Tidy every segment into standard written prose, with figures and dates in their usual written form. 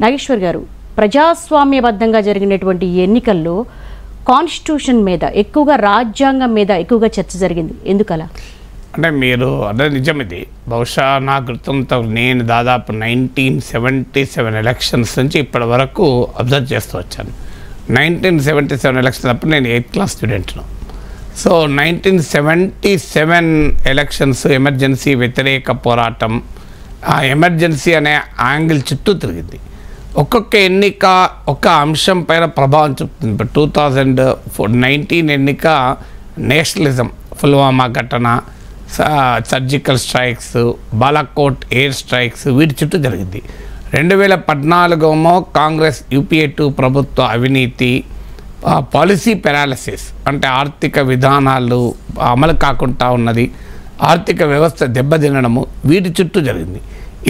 నాగేశ్వర్ గారు, ప్రజాస్వామ్యబద్ధంగా జరిగినటువంటి ఎన్నికల్లో కాన్స్టిట్యూషన్ మీద ఎక్కువగా, రాజ్యాంగం మీద ఎక్కువగా చర్చ జరిగింది. ఎందుకలా? అంటే మీరు అదే నిజం. ఇది బహుశా నా గుర్తంతో నేను దాదాపు 1977 ఎలక్షన్స్ నుంచి ఇప్పటి వరకు అబ్జర్వ్ చేస్తూ వచ్చాను. 1977 ఎలక్షన్స్ అప్పుడు నేను 8th క్లాస్ స్టూడెంట్ను. సో 1977 ఎలక్షన్స్ ఎమర్జెన్సీ వ్యతిరేక పోరాటం, ఆ ఎమర్జెన్సీ అనే యాంగిల్ చుట్టూ తిరిగింది. ఒక్కొక్క ఎన్నిక ఒక అంశం పైన ప్రభావం చూపుతుంది. ఇప్పుడు 2019 ఎన్నిక నేషనలిజం, పుల్వామా ఘటన, surgical strikes, Balakot air strikes, వీటి చుట్టూ జరిగింది. 2014 కాంగ్రెస్ UPA 2 ప్రభుత్వ అవినీతి, పాలసీ పెరాలసిస్ అంటే ఆర్థిక విధానాలు అమలు కాకుండా ఉన్నది, ఆర్థిక వ్యవస్థ దెబ్బతినడము, వీటి చుట్టూ జరిగింది.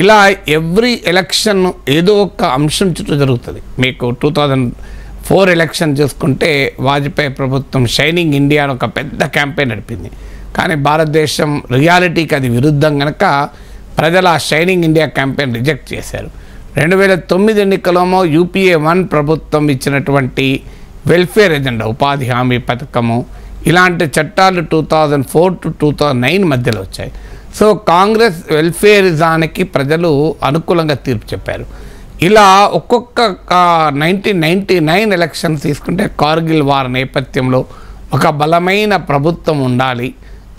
ఇలా ఎవ్రీ ఎలక్షన్ ఏదో ఒక అంశం చుట్టూ జరుగుతుంది. మీకు 2004 ఎలక్షన్ చూసుకుంటే వాజ్పేయి ప్రభుత్వం షైనింగ్ ఇండియా అని ఒక పెద్ద క్యాంపెయిన్ నడిపింది. కానీ భారతదేశం రియాలిటీకి అది విరుద్ధం కనుక ప్రజలు ఆ షైనింగ్ ఇండియా క్యాంపెయిన్ రిజెక్ట్ చేశారు. 2009 ఎన్నికలోమో UPA 1 ప్రభుత్వం ఇచ్చినటువంటి వెల్ఫేర్ ఎజెండా, ఉపాధి హామీ పథకము, ఇలాంటి చట్టాలు 2004 to 2009 మధ్యలో వచ్చాయి. సో కాంగ్రెస్ వెల్ఫేరిజానికి ప్రజలు అనుకూలంగా తీర్పు చెప్పారు. ఇలా ఒక్కొక్క 1999 ఎలక్షన్స్ తీసుకుంటే కార్గిల్ వార్ నేపథ్యంలో ఒక బలమైన ప్రభుత్వం ఉండాలి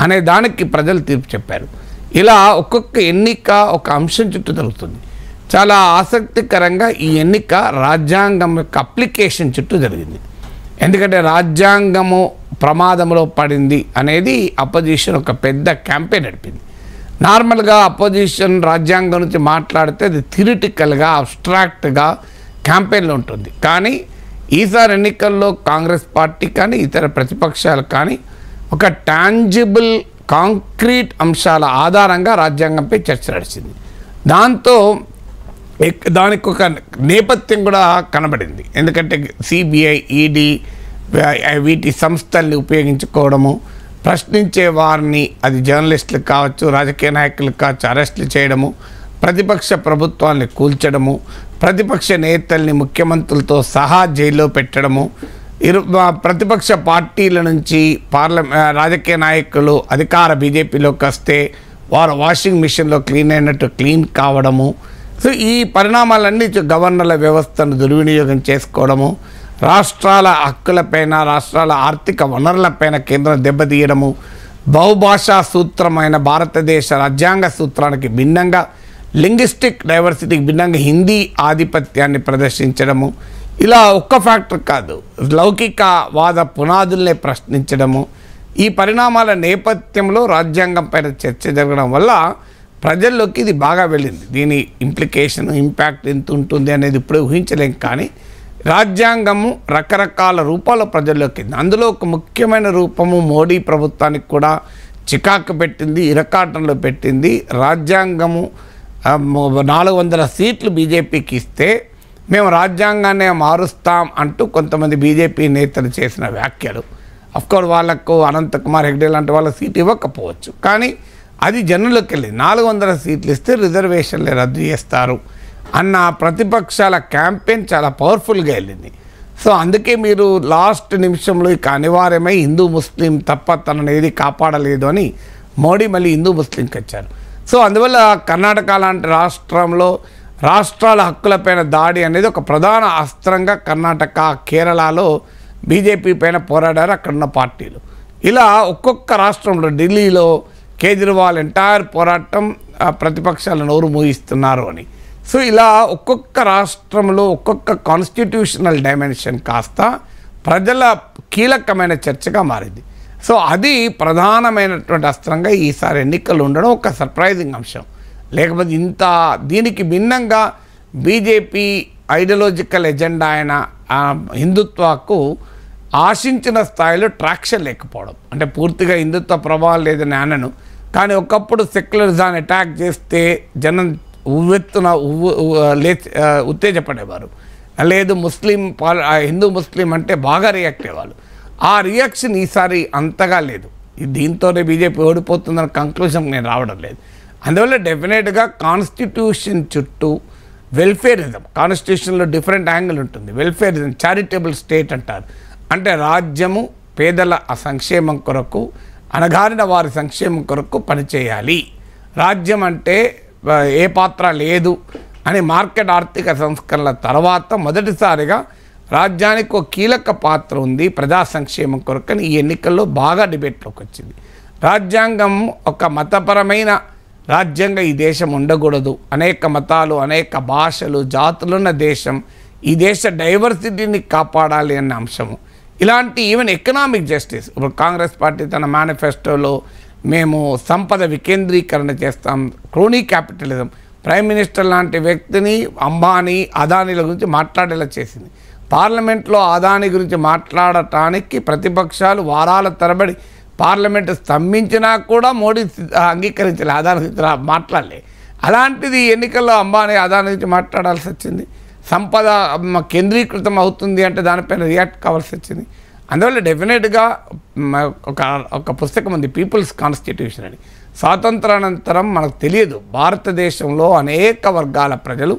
అనే దానికి ప్రజలు తీర్పు చెప్పారు. ఇలా ఒక్కొక్క ఎన్నిక ఒక అంశం చుట్టూ జరుగుతుంది. చాలా ఆసక్తికరంగా ఈ ఎన్నిక రాజ్యాంగం యొక్క అప్లికేషన్ చుట్టూ జరిగింది. ఎందుకంటే రాజ్యాంగము ప్రమాదంలో పడింది అనేది అపోజిషన్ ఒక పెద్ద క్యాంపెయిన్ నడిపింది. నార్మల్గా అపోజిషన్ రాజ్యాంగం నుంచి మాట్లాడితే అది థియరిటికల్గా, అబ్స్ట్రాక్ట్గా క్యాంపెయిన్లో ఉంటుంది. కానీ ఈసారి ఎన్నికల్లో కాంగ్రెస్ పార్టీ కానీ ఇతర ప్రతిపక్షాలు కానీ ఒక టాంజిబుల్ కాంక్రీట్ అంశాల ఆధారంగా రాజ్యాంగంపై చర్చ నడిచింది. దాంతో దానికి ఒక నేపథ్యం కూడా కనబడింది. ఎందుకంటే CBI, ED వీటి సంస్థల్ని ఉపయోగించుకోవడము, ప్రశ్నించే వారిని, అది జర్నలిస్టులు కావచ్చు, రాజకీయ నాయకులు కావచ్చు, అరెస్టులు చేయడము, ప్రతిపక్ష ప్రభుత్వాన్ని కూల్చడము, ప్రతిపక్ష నేతల్ని ముఖ్యమంత్రులతో సహా జైల్లో పెట్టడము, ప్రతిపక్ష పార్టీల నుంచి రాజకీయ నాయకులు అధికార BJPలోకి వస్తే వారు వాషింగ్ మిషన్లో క్లీన్ అయినట్టు క్లీన్ కావడము. సో ఈ పరిణామాలన్నీ గవర్నర్ల వ్యవస్థను దుర్వినియోగం చేసుకోవడము, రాష్ట్రాల హక్కులపైన, రాష్ట్రాల ఆర్థిక వనరులపైన కేంద్రం దెబ్బతీయడము, బహుభాషా సూత్రమైన భారతదేశ రాజ్యాంగ సూత్రానికి భిన్నంగా, లింగ్విస్టిక్ డైవర్సిటీకి భిన్నంగా హిందీ ఆధిపత్యాన్ని ప్రదర్శించడము, ఇలా ఒక్క ఫ్యాక్టర్ కాదు, లౌకికవాద పునాదుల్ని ప్రశ్నించడము. ఈ పరిణామాల నేపథ్యంలో రాజ్యాంగం పైన చర్చ జరగడం వల్ల ప్రజల్లోకి ఇది బాగా వెళ్ళింది. దీని ఇంప్లికేషన్, ఇంపాక్ట్ ఎంత ఉంటుంది అనేది ఇప్పుడే ఊహించలేం. కానీ రాజ్యాంగము రకరకాల రూపాల్లో ప్రజల్లోకి, అందులో ఒక ముఖ్యమైన రూపము మోడీ ప్రభుత్వానికి కూడా చికాకు పెట్టింది, ఇరకాటంలో పెట్టింది. రాజ్యాంగము 400 సీట్లు BJPకి ఇస్తే మేము రాజ్యాంగాన్ని మారుస్తాం అంటూ కొంతమంది BJP నేతలు చేసిన వ్యాఖ్యలు, అఫ్కోర్స్ వాళ్ళకు అనంతకుమార్ హెగ్డే లాంటి వాళ్ళ సీట్ ఇవ్వకపోవచ్చు, కానీ అది జనంలోకి వెళ్ళింది. 400 సీట్లు ఇస్తే రిజర్వేషన్లు రద్దు చేస్తారు అన్న ప్రతిపక్షాల క్యాంపెయిన్ చాలా పవర్ఫుల్గా వెళ్ళింది. సో అందుకే మీరు లాస్ట్ నిమిషంలో ఇక అనివార్యమై హిందూ ముస్లిం తప్ప తనను ఏది కాపాడలేదు అని మోడీ మళ్ళీ హిందూ ముస్లింకి వచ్చారు. సో అందువల్ల కర్ణాటక లాంటి రాష్ట్రంలో రాష్ట్రాల హక్కులపైన దాడి అనేది ఒక ప్రధాన అస్త్రంగా కర్ణాటక, కేరళలో BJP పైన పోరాడారు అక్కడున్న పార్టీలు. ఇలా ఒక్కొక్క రాష్ట్రంలో, ఢిల్లీలో కేజ్రీవాల్ ఎంటైర్ పోరాటం ప్రతిపక్షాలు నోరు మూయిస్తున్నారు అని. సో ఇలా ఒక్కొక్క రాష్ట్రంలో ఒక్కొక్క కాన్స్టిట్యూషనల్ డైమెన్షన్ కాస్త ప్రజల కీలకమైన చర్చగా మారింది. సో అది ప్రధానమైనటువంటి అస్త్రంగా ఈసారి ఎన్నికలు ఉండడం ఒక సర్ప్రైజింగ్ అంశం. లేకపోతే ఇంత దీనికి భిన్నంగా BJP ఐడియాలజికల్ ఎజెండా అయిన హిందుత్వకు ఆశించిన స్థాయిలో ట్రాక్షన్ లేకపోవడం, అంటే పూర్తిగా హిందుత్వ ప్రభావం లేదని అనను, కానీ ఒకప్పుడు సెక్యులరిజాన్ని అటాక్ చేస్తే జనం ఉవ్వెత్తున ఉత్తేజపడేవారు. లేదు హిందూ ముస్లిం అంటే బాగా రియాక్ట్ అయ్యేవాళ్ళు. ఆ రియాక్షన్ ఈసారి అంతగా లేదు. దీంతోనే BJP ఓడిపోతుందన్న కంక్లూజన్ నేను రావడం లేదు. అందువల్ల డెఫినెట్గా కాన్స్టిట్యూషన్ చుట్టూ వెల్ఫేరిజం. కాన్స్టిట్యూషన్లో డిఫరెంట్ యాంగిల్ ఉంటుంది. వెల్ఫేరిజం, చారిటబుల్ స్టేట్ అంటారు. అంటే రాజ్యము పేదల సంక్షేమం కొరకు, అణగారిన వారి సంక్షేమం కొరకు పనిచేయాలి. రాజ్యం అంటే ఏ పాత్ర లేదు అని మార్కెట్ ఆర్థిక సంస్కరణల తర్వాత మొదటిసారిగా రాజ్యానికి ఒక కీలక పాత్ర ఉంది ప్రజా సంక్షేమం కొరకు అని ఈ ఎన్నికల్లో బాగా డిబేట్లోకి వచ్చింది. రాజ్యాంగం ఒక మతపరమైన రాజ్యంగా ఈ దేశం ఉండకూడదు. అనేక మతాలు, అనేక భాషలు, జాతులున్న దేశం. ఈ దేశ డైవర్సిటీని కాపాడాలి అన్న అంశము. ఇలాంటి ఈవెన్ ఎకనామిక్ జస్టిస్, ఇప్పుడు కాంగ్రెస్ పార్టీ తన మేనిఫెస్టోలో మేము సంపద వికేంద్రీకరణ చేస్తాం, క్రోనీ క్యాపిటలిజం, ప్రైమ్ మినిస్టర్ లాంటి వ్యక్తిని అంబానీ, అదానీల గురించి మాట్లాడేలా చేసింది. పార్లమెంట్లో అదానీ గురించి మాట్లాడటానికి ప్రతిపక్షాలు వారాల తరబడి పార్లమెంటు స్తంభించినా కూడా మోడీ అంగీకరించలే, అదానీ గురించి మాట్లాడలే. అలాంటిది ఎన్నికల్లో అంబానీ, అదానీ గురించి మాట్లాడాల్సి వచ్చింది. సంపద కేంద్రీకృతం అవుతుంది అంటే దానిపైన రియాక్ట్ కావాల్సి వచ్చింది. అందువల్ల డెఫినెట్గా ఒక పుస్తకం ఉంది, పీపుల్స్ కాన్స్టిట్యూషన్ అని. స్వాతంత్రానంతరం మనకు తెలియదు, భారతదేశంలో అనేక వర్గాల ప్రజలు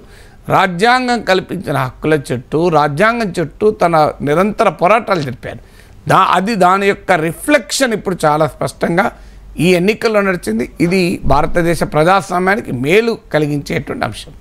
రాజ్యాంగం కల్పించిన హక్కుల చుట్టూ, రాజ్యాంగం చుట్టూ తన నిరంతర పోరాటాలు జరిపారు. దాని యొక్క రిఫ్లెక్షన్ ఇప్పుడు చాలా స్పష్టంగా ఈ ఎన్నికల్లో నడిచింది. ఇది భారతదేశ ప్రజాస్వామ్యానికి మేలు కలిగించేటువంటి అంశం.